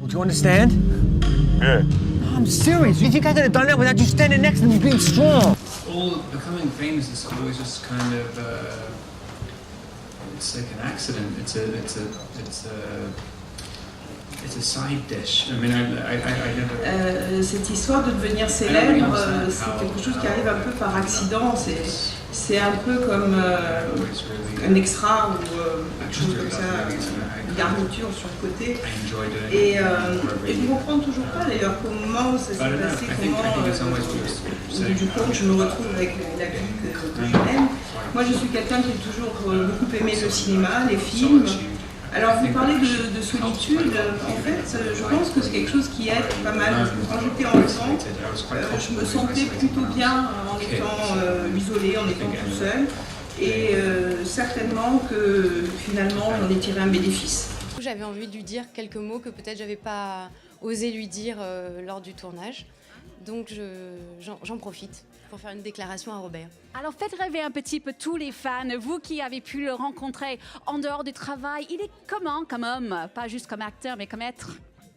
Do you understand? Yeah. I'm serious. You think I could have done that without you standing next to me being strong? All becoming famous is always just kind of it's like an accident. It's a side dish. I mean, I never. Cette histoire de devenir célèbre, c'est quelque chose qui arrive un peu par accident. C'est un peu comme un extra ou quelque chose comme ça, une garniture sur le côté. Et je ne comprends toujours pas d'ailleurs comment ça s'est passé, comment du coup je me retrouve avec la vie que j'aime. Moi je suis quelqu'un qui a toujours beaucoup aimé le cinéma, les films. Alors vous parlez de solitude, en fait je pense que c'est quelque chose qui aide pas mal. Quand j'étais enfant, je me sentais plutôt bien en étant isolée, en étant tout seul. Et certainement que finalement j'en ai tiré un bénéfice. J'avais envie de lui dire quelques mots que peut-être j'avais pas osé lui dire lors du tournage. Donc j'en profite pour faire une déclaration à Robert. Alors faites rêver un petit peu tous les fans, vous qui avez pu le rencontrer en dehors du travail. Il est comment comme homme? Pas juste comme acteur, mais comme être?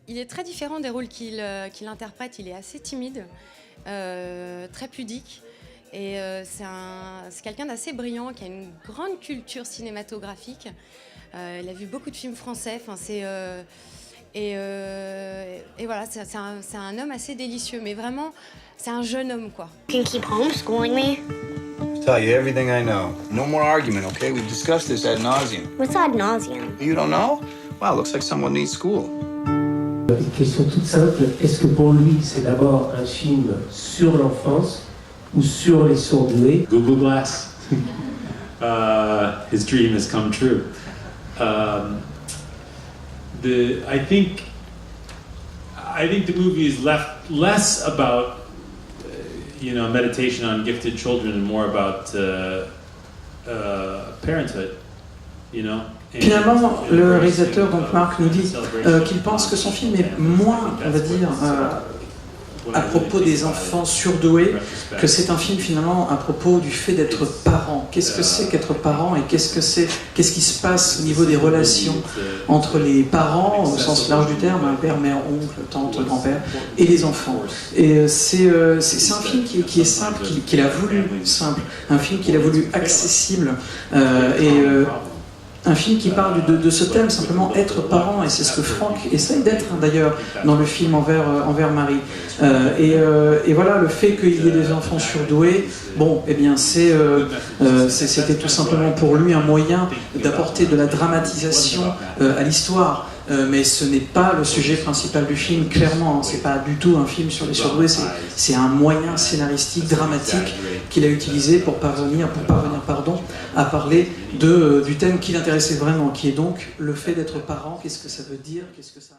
Il est très différent des rôles qu'il interprète. Il est assez timide, très pudique. Et c'est quelqu'un d'assez brillant, qui a une grande culture cinématographique. Il a vu beaucoup de films français. Et voilà, c'est un homme assez délicieux, mais vraiment, c'est un jeune homme, quoi. You can keep homeschooling me. Tell you everything I know. No more argument, okay? We've discussed this ad nauseum. What's ad nauseum? You don't know? Wow, looks like someone needs school. Une question toute simple, est-ce que pour lui c'est d'abord un film sur l'enfance ou sur les surdoués? Google Glass. His dream has come true. I think the movie is less about meditation on gifted children and more about parenthood, Finalement, le réalisateur, donc Marc, nous dit qu'il pense que son film est moins, on va dire, à propos des enfants surdoués, que c'est un film finalement à propos du fait d'être parent. Qu'est-ce que c'est qu'être parent et qu'est-ce qui se passe au niveau des relations entre les parents, au sens large du terme, père, mère, oncle, tante, grand-père, et les enfants. Et c'est un film qui est simple, qu'il a voulu simple, un film qu'il a voulu accessible, un film qui parle de ce thème, simplement être parent, et c'est ce que Franck essaye d'être d'ailleurs dans le film envers Marie. Et voilà, le fait qu'il y ait des enfants surdoués, bon, eh bien c'était tout simplement pour lui un moyen d'apporter de la dramatisation à l'histoire. Mais ce n'est pas le sujet principal du film, clairement, c'est pas du tout un film sur les surdoués, c'est un moyen scénaristique, dramatique qu'il a utilisé pour parvenir à parler du thème qui l'intéressait vraiment, qui est donc le fait d'être parent. Qu'est-ce que ça veut dire, qu'est-ce que ça...